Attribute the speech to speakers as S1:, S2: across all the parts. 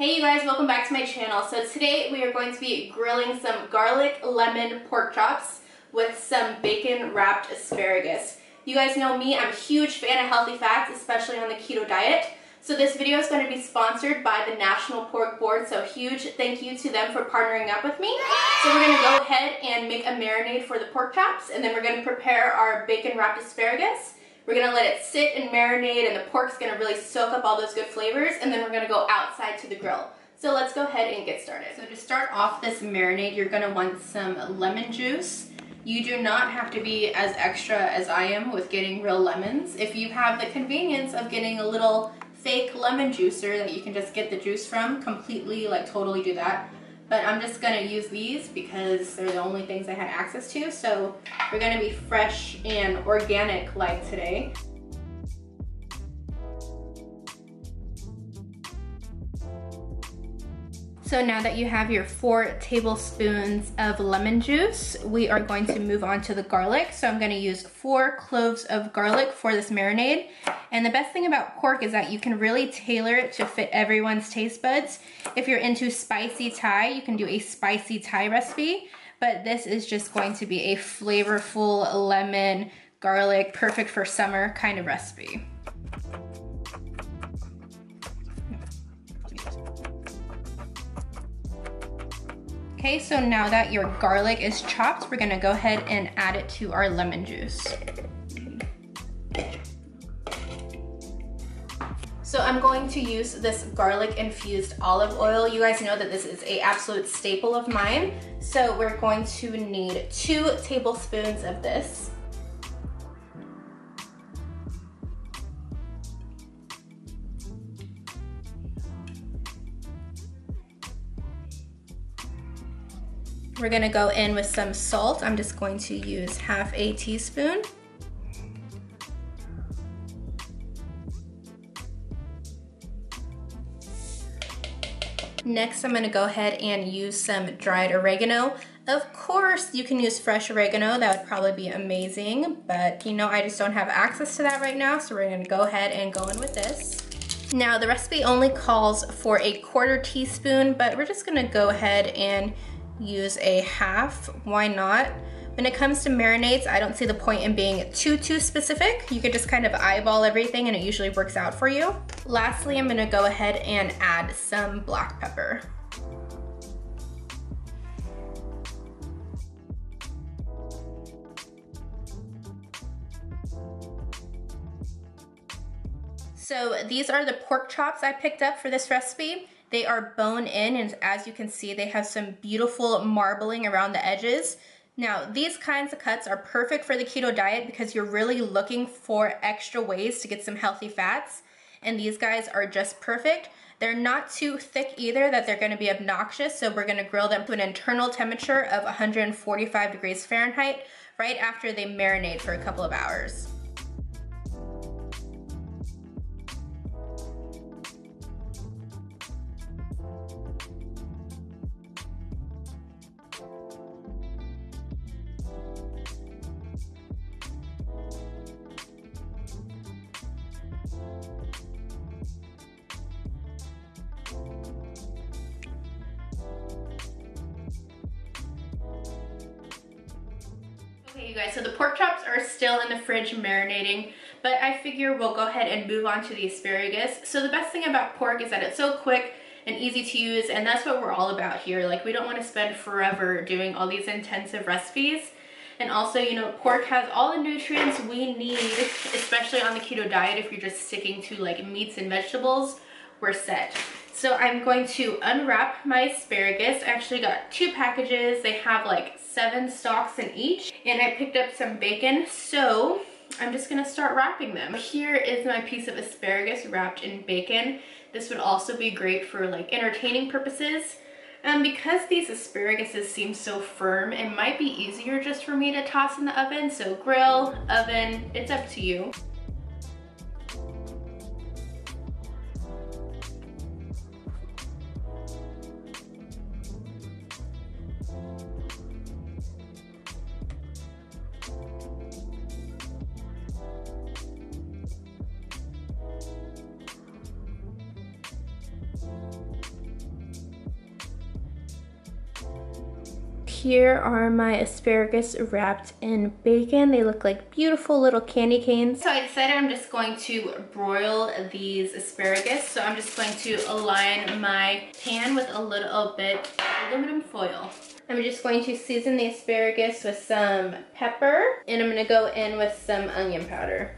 S1: Hey you guys, welcome back to my channel. So today we are going to be grilling some garlic lemon pork chops with some bacon wrapped asparagus. You guys know me, I'm a huge fan of healthy fats, especially on the keto diet. So this video is going to be sponsored by the National Pork Board, so huge thank you to them for partnering up with me. So we're going to go ahead and make a marinade for the pork chops, and then we're going to prepare our bacon wrapped asparagus. We're going to let it sit and marinate, and the pork's going to really soak up all those good flavors, and then we're going to go outside to the grill. So let's go ahead and get started. So to start off this marinade, you're going to want some lemon juice. You do not have to be as extra as I am with getting real lemons. If you have the convenience of getting a little fake lemon juicer that you can just get the juice from, completely, totally do that. But I'm just going to use these because they're the only things I had access to. So we're going to be fresh and organic like today. So now that you have your 4 tablespoons of lemon juice, we are going to move on to the garlic. So I'm going to use 4 cloves of garlic for this marinade. And the best thing about pork is that you can really tailor it to fit everyone's taste buds. If you're into spicy Thai, you can do a spicy Thai recipe, but this is just going to be a flavorful lemon, garlic, perfect for summer kind of recipe. Okay, so now that your garlic is chopped, we're gonna go ahead and add it to our lemon juice. So I'm going to use this garlic infused olive oil. You guys know that this is an absolute staple of mine. So we're going to need 2 tablespoons of this. We're gonna go in with some salt. I'm just going to use half a teaspoon. Next, I'm gonna go ahead and use some dried oregano. Of course, you can use fresh oregano. That would probably be amazing, but you know, I just don't have access to that right now, so we're gonna go ahead and go in with this. Now, the recipe only calls for a 1/4 teaspoon, but we're just gonna go ahead and use a half. Why not? When it comes to marinades, I don't see the point in being too specific. You could just kind of eyeball everything and it usually works out for you. Lastly, I'm gonna go ahead and add some black pepper. So these are the pork chops I picked up for this recipe. They are bone in, and as you can see, they have some beautiful marbling around the edges. Now, these kinds of cuts are perfect for the keto diet because you're really looking for extra ways to get some healthy fats, and these guys are just perfect. They're not too thick either that they're gonna be obnoxious, so we're gonna grill them to an internal temperature of 145 degrees Fahrenheit right after they marinate for a couple of hours. Okay, you guys, so the pork chops are still in the fridge marinating, but I figure we'll go ahead and move on to the asparagus. So the best thing about pork is that it's so quick and easy to use, and that's what we're all about here. Like, we don't want to spend forever doing all these intensive recipes. And also, you know, pork has all the nutrients we need, especially on the keto diet. If you're just sticking to like meats and vegetables, we're set. So I'm going to unwrap my asparagus. I actually got 2 packages. They have like 7 stalks in each, and I picked up some bacon, so I'm just gonna start wrapping them. Here is my piece of asparagus wrapped in bacon. This would also be great for like entertaining purposes. Because these asparaguses seem so firm, it might be easier just for me to toss in the oven. So grill, oven, it's up to you. here are my asparagus wrapped in bacon. They look like beautiful little candy canes. So I decided I'm just going to broil these asparagus. So I'm just going to align my pan with a little bit of aluminum foil. I'm just going to season the asparagus with some pepper, and I'm gonna go in with some onion powder.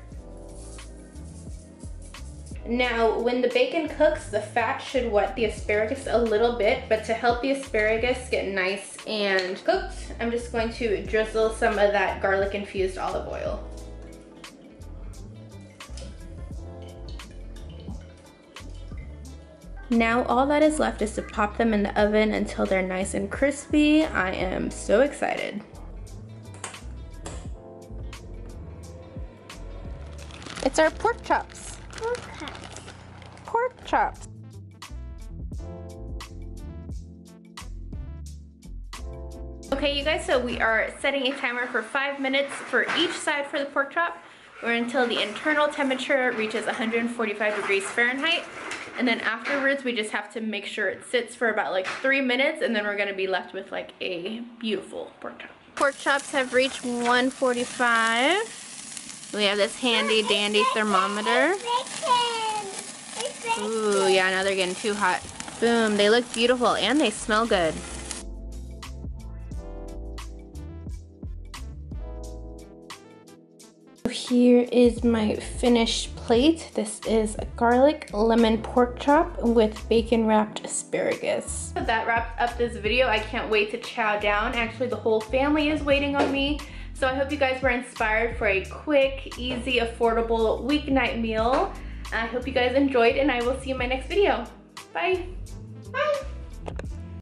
S1: Now, when the bacon cooks, the fat should wet the asparagus a little bit, but to help the asparagus get nice and cooked, I'm just going to drizzle some of that garlic-infused olive oil. Now all that is left is to pop them in the oven until they're nice and crispy. I am so excited. It's our pork chops. Pork chops. Okay, you guys, so we are setting a timer for 5 minutes for each side for the pork chop, or until the internal temperature reaches 145 degrees Fahrenheit. And then afterwards, we just have to make sure it sits for about like 3 minutes, and then we're gonna be left with like a beautiful pork chop. Pork chops have reached 145. We have this handy dandy thermometer. Ooh, yeah, now they're getting too hot. Boom, they look beautiful and they smell good. Here is my finished plate. This is a garlic lemon pork chop with bacon wrapped asparagus. That wraps up this video. I can't wait to chow down. Actually, the whole family is waiting on me. So I hope you guys were inspired for a quick, easy, affordable weeknight meal. I hope you guys enjoyed, and I will see you in my next video. Bye.